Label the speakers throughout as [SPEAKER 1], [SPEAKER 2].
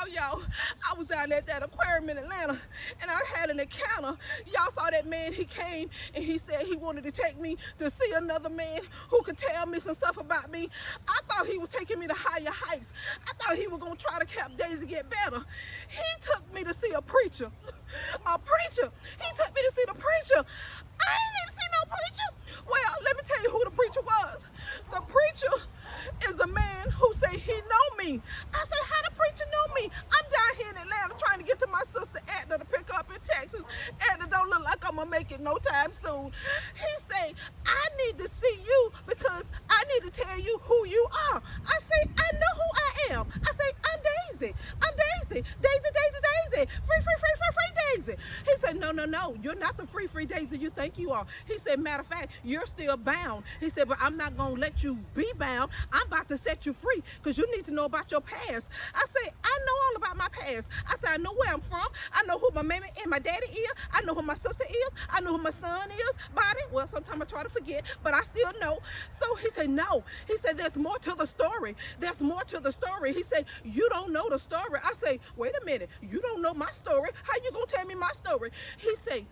[SPEAKER 1] y'all, I was down at that aquarium in Atlanta, and I had an encounter. Y'all saw that man. He came and he said he wanted to take me to see another man who could tell me some stuff about me. I thought he was taking me to higher heights. I thought he was gonna try to help Daisy get better. He took me to see a preacher. A preacher. He took me to see the preacher. I didn't see no preacher. Well, let me tell you who the preacher was. The preacher is a man who say he know me. I say, how the preacher know me? I'm down here in Atlanta trying to get to my sister Edna to pick up in Texas. Edna don't look like I'm gonna make it no time soon. He say, I need to see you because I need to tell you who you are. I say, I know who I am. I say, I'm Daisy. I'm Daisy. Daisy, Daisy, Daisy. Free, free, free, free, free Daisy. He said, no, no, no. You're not the free, free Daisy you think you are. He said, matter of fact, you're still bound. He said, but I'm not going to let you be bound. I'm about to set you free because you need to know about your past. I say, I know all about my past. I said, I know where I'm from. I know who my mammy and my daddy is. I know who my sister is. I know who my son is, Bobby. Well, sometimes I try to forget, but I still know. So he said, no. He said, there's more to the story. There's more to the story. He said, you don't know the story. I say, wait a minute. You don't know my story. How you going to tell me my story? He said,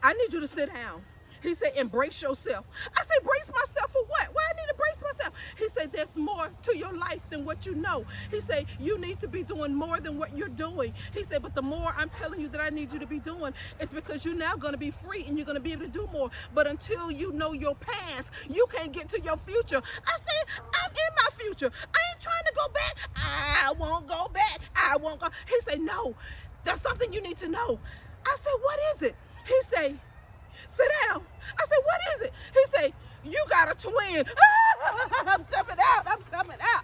[SPEAKER 1] I need you to sit down. He said, embrace yourself. I said, brace myself for what? Why I need to brace myself? He said, there's more to your life than what you know. He said, you need to be doing more than what you're doing. He said, but the more I'm telling you that I need you to be doing, it's because you're now going to be free and you're going to be able to do more. But until you know your past, you can't get to your future. I said, I'm in my future. I ain't trying to go back. I won't go back. I won't go. He said, no, there's something you need to know. I said, what is it? He said, sit down. I said, what is it? He said, you got a twin. I'm coming out. I'm coming out.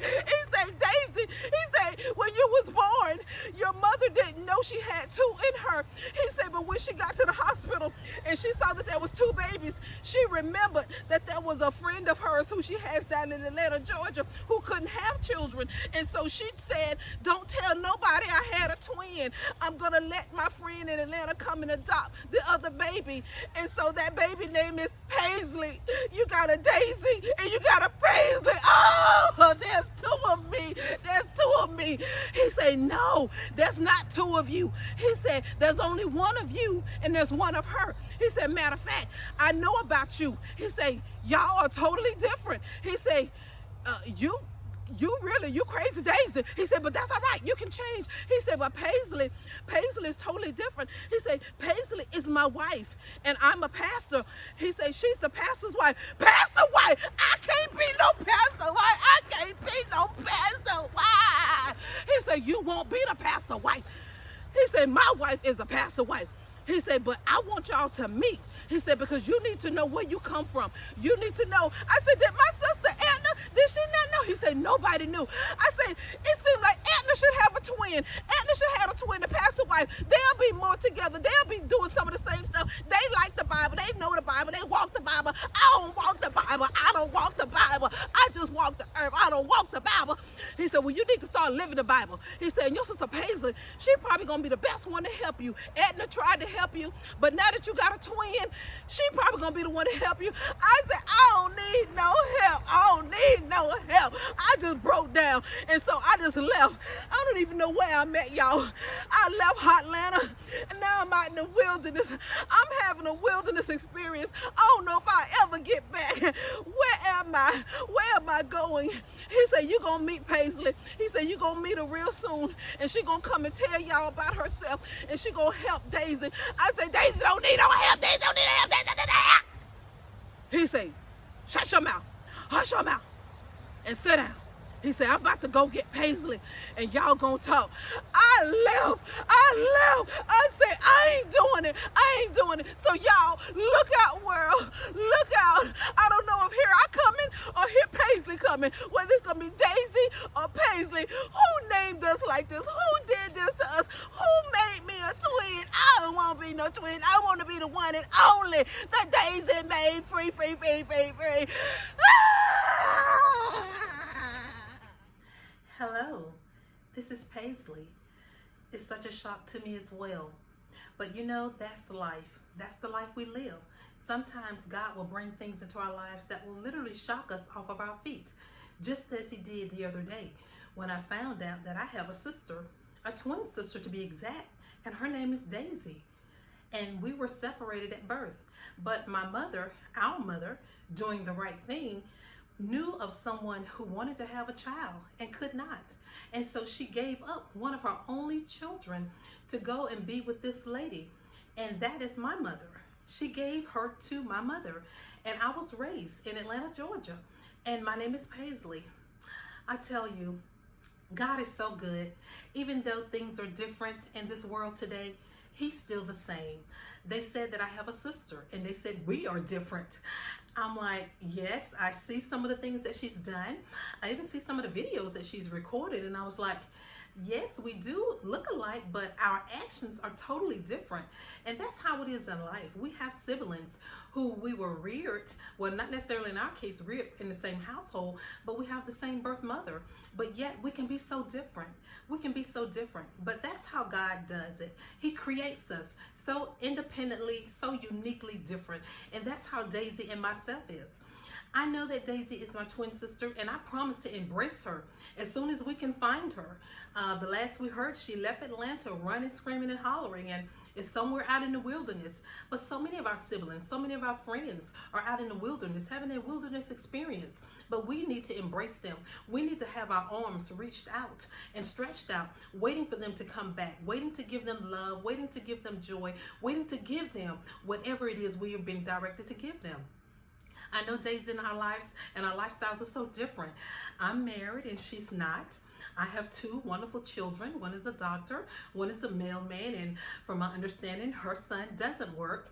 [SPEAKER 1] He said, Daisy, he said, when you was born, your mother didn't know she had two in her. He said, but when she got to the hospital and she saw that there was two babies, she remembered that there was a friend of hers who she has down in Atlanta, Georgia, who couldn't have children. And so she said, don't tell nobody I had a twin. I'm going to let my friend in Atlanta come and adopt the other baby. And so that baby name is Paisley. You got a Daisy and you got a Paisley. Oh, there's two of me. There's two of me. He said, no, there's not two of you. He said, there's only one of you and there's one of her. He said, matter of fact, I know about you. He said, y'all are totally different. He said, you crazy Daisy. He said, but that's all right. You can change. He said, but Paisley is totally different. He said, Paisley is my wife and I'm a pastor. He said, she's the pastor's wife. Pastor wife. I can't be no pastor wife. I can't be no pastor wife. He said, you won't be the pastor wife. He said, my wife is a pastor wife. He said, but I want y'all to meet. He said, because you need to know where you come from. You need to know. I said, did my sister Edna, did she not know? He said, nobody knew. I said, it seemed like Edna should have a twin. Edna should have a twin, the pastor wife. They'll be more together. They'll be doing some of the same stuff. They like the Bible. They know the Bible. They walk the Bible. I don't walk the Bible. I don't walk the Bible. I just walk the earth. I don't walk the Bible. He said, well, you need to start living the Bible. He said, and your sister Paisley, she probably going to be the best one to help you. Edna tried to help you, but now that you got a twin, she probably gonna be the one to help you. I said, I don't need no help. I don't need no help. I just broke down. And so I just left. I don't even know where I'm at, y'all. I left Hot Atlanta and now I'm out in the wilderness. I'm having a wilderness experience. I don't know if I ever get back. Where am I? Where am I going? He said, you gonna meet Paisley. He said, you gonna meet her real soon. And she gonna come and tell y'all about herself. And she gonna help Daisy. I said, Daisy don't need no help. Daisy don't need no help. He said, shut your mouth, hush your mouth, and sit down. He said, I'm about to go get Paisley, and y'all gonna talk. I left. I said, I ain't doing it. I ain't doing it. So y'all, look out, world. Look out. I don't know if here I coming or here Paisley coming. Whether it's gonna be Daisy or Paisley. Who named us like this? Who did this to us? Who made me a twin? I don't want to be no twin. I want to be the one and only that Daisy made free.
[SPEAKER 2] Hello, this is Paisley. It's such a shock to me as well. But you know, that's life. That's the life we live. Sometimes God will bring things into our lives that will literally shock us off of our feet, just as he did the other day when I found out that I have a sister, a twin sister to be exact, and her name is Daisy. And we were separated at birth. But my mother, our mother, doing the right thing, knew of someone who wanted to have a child and could not. And so she gave up one of her only children to go and be with this lady. And that is my mother. She gave her to my mother. And I was raised in Atlanta, Georgia. And my name is Paisley. I tell you, God is so good. Even though things are different in this world today, He's still the same. They said that I have a sister, and they said we are different. I'm like, yes, I see some of the things that she's done. I even see some of the videos that she's recorded, and I was like, yes, we do look alike, but our actions are totally different. And that's how it is in life. We have siblings who we were reared, well, not necessarily in our case, reared in the same household, but we have the same birth mother. But yet we can be so different. We can be so different. But that's how God does it. He creates us so independently, so uniquely different. And that's how Daisy and myself is. I know that Daisy is my twin sister, and I promise to embrace her as soon as we can find her. The last we heard, she left Atlanta running, screaming, and hollering, and is somewhere out in the wilderness. But so many of our siblings, so many of our friends are out in the wilderness, having a wilderness experience. But we need to embrace them. We need to have our arms reached out and stretched out, waiting for them to come back, waiting to give them love, waiting to give them joy, waiting to give them whatever it is we are being directed to give them. I know days in our lives and our lifestyles are so different. I'm married and she's not. I have two wonderful children. One is a doctor, one is a mailman, and from my understanding, her son doesn't work.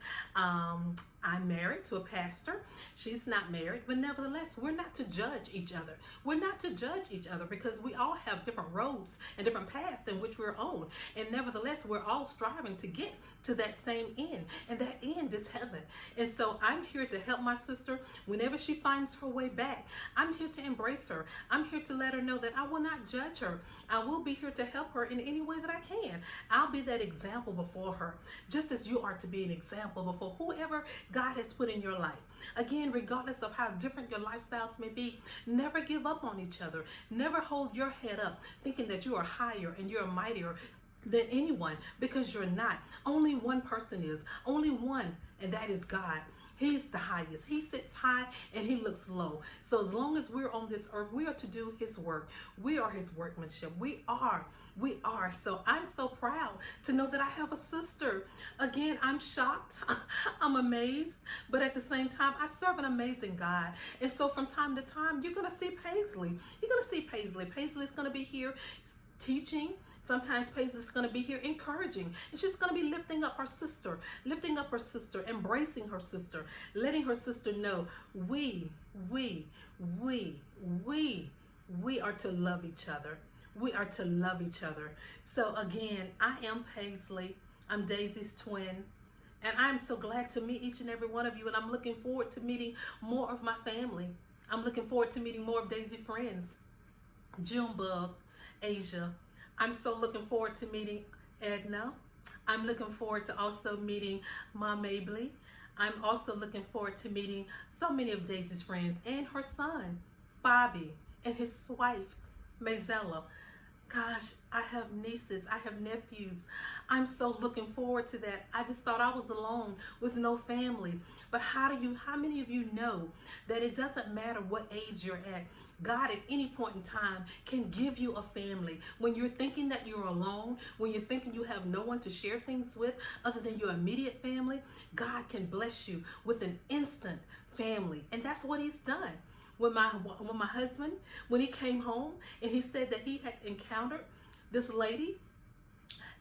[SPEAKER 2] I'm married to a pastor. She's not married, but nevertheless, we're not to judge each other. We're not to judge each other because we all have different roads and different paths in which we're on. And nevertheless, we're all striving to get to that same end, and that end is heaven. And so I'm here to help my sister whenever she finds her way back. I'm here to embrace her. I'm here to let her know that I will not judge her. I will be here to help her in any way that I can. I'll be that example before her, just as you are to be an example before whoever God has put in your life. Again, regardless of how different your lifestyles may be, never give up on each other. Never hold your head up thinking that you are higher and you're mightier than anyone, because you're not. Only one person is. Only one, and that is God. He's the highest. He sits high and he looks low. So as long as we're on this earth, we are to do his work. We are his workmanship. We are. So I'm so proud to know that I have a sister. Again, I'm shocked. I'm amazed. But at the same time, I serve an amazing God. And so from time to time, you're going to see Paisley. You're going to see Paisley. Paisley's going to be here teaching. Sometimes Paisley's going to be here encouraging, and she's going to be lifting up her sister, embracing her sister, letting her sister know we are to love each other. We are to love each other. So again, I am Paisley. I'm Daisy's twin. And I'm so glad to meet each and every one of you. And I'm looking forward to meeting more of my family. I'm looking forward to meeting more of Daisy friends. Junebug, Asia. I'm so looking forward to meeting Edna. I'm looking forward to also meeting Ma Mabley. I'm also looking forward to meeting so many of Daisy's friends and her son, Bobby, and his wife, Mazella. Gosh, I have nieces, I have nephews. I'm so looking forward to that. I just thought I was alone with no family. But how many of you know that it doesn't matter what age you're at? God at any point in time can give you a family. When you're thinking that you're alone, when you're thinking you have no one to share things with other than your immediate family, God can bless you with an instant family. And that's what he's done. When my husband, when he came home and he said that he had encountered this lady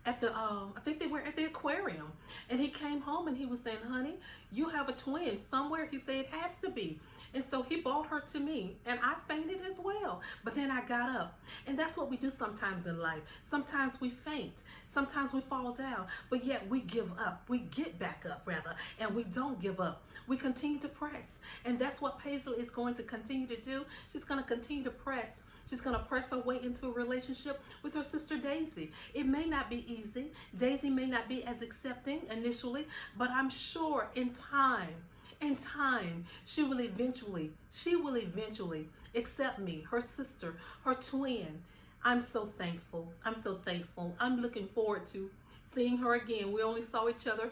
[SPEAKER 2] at the, I think they were at the aquarium, and he came home and he was saying, honey, you have a twin somewhere. He said, it has to be. And so he brought her to me, and I fainted as well. But then I got up. And that's what we do sometimes in life. Sometimes we faint. Sometimes we fall down. But yet we give up. We get back up, rather. And we don't give up. We continue to press. And that's what Paisley is going to continue to do. She's going to continue to press. She's going to press her way into a relationship with her sister Daisy. It may not be easy. Daisy may not be as accepting initially. But I'm sure in time, she will eventually accept me, her sister, her twin, I'm so thankful. I'm so thankful. I'm looking forward to seeing her again. We only saw each other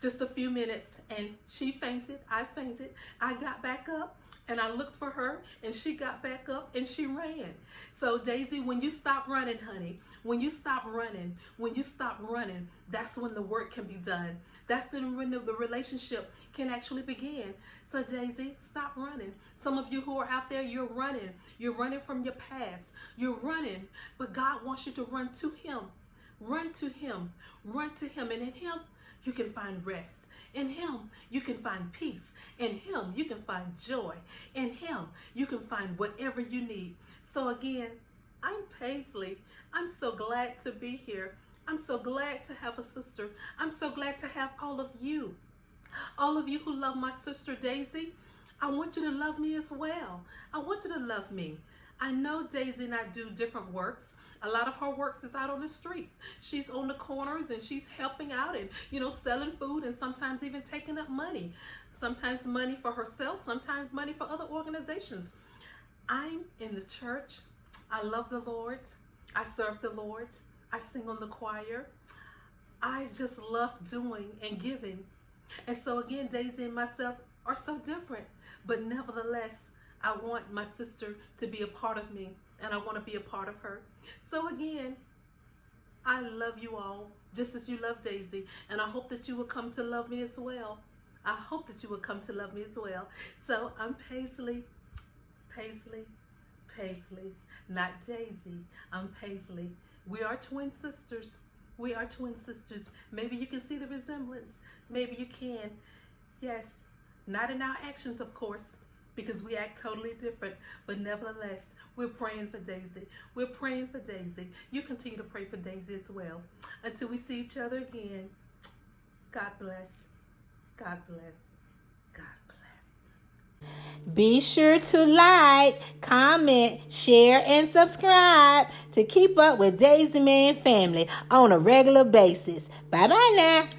[SPEAKER 2] just a few minutes, and she fainted. I fainted. I got back up and I looked for her, and she got back up and she ran. So Daisy, when you stop running, honey, when you stop running, that's when the work can be done. That's when the relationship can actually begin. So Daisy, stop running. Some of you who are out there, you're running. You're running from your past. You're running, but God wants you to run to him. Run to him. Run to him. And in him, you can find rest. In him, you can find peace. In him, you can find joy. In him, you can find whatever you need. So again, I'm Paisley. I'm so glad to be here. I'm so glad to have a sister. I'm so glad to have all of you. All of you who love my sister Daisy, I want you to love me as well. I want you to love me. I know Daisy and I do different works. A lot of her works is out on the streets. She's on the corners and she's helping out and, selling food and sometimes even taking up money. Sometimes money for herself, sometimes money for other organizations. I'm in the church. I love the Lord. I serve the Lord. I sing on the choir. I just love doing and giving. And so again, Daisy and myself are so different, but nevertheless, I want my sister to be a part of me, and I want to be a part of her. So again, I love you all just as you love Daisy, and I hope that you will come to love me as well. I hope that you will come to love me as well. So I'm Paisley, not Daisy. I'm Paisley. We are twin sisters. We are twin sisters. Maybe you can see the resemblance. Maybe you can. Yes, not in our actions, of course, because we act totally different, but nevertheless, we're praying for Daisy. We're praying for Daisy. You continue to pray for Daisy as well. Until we see each other again, God bless. God bless. God bless.
[SPEAKER 3] Be sure to like, comment, share, and subscribe to keep up with Daisy Man family on a regular basis. Bye-bye now.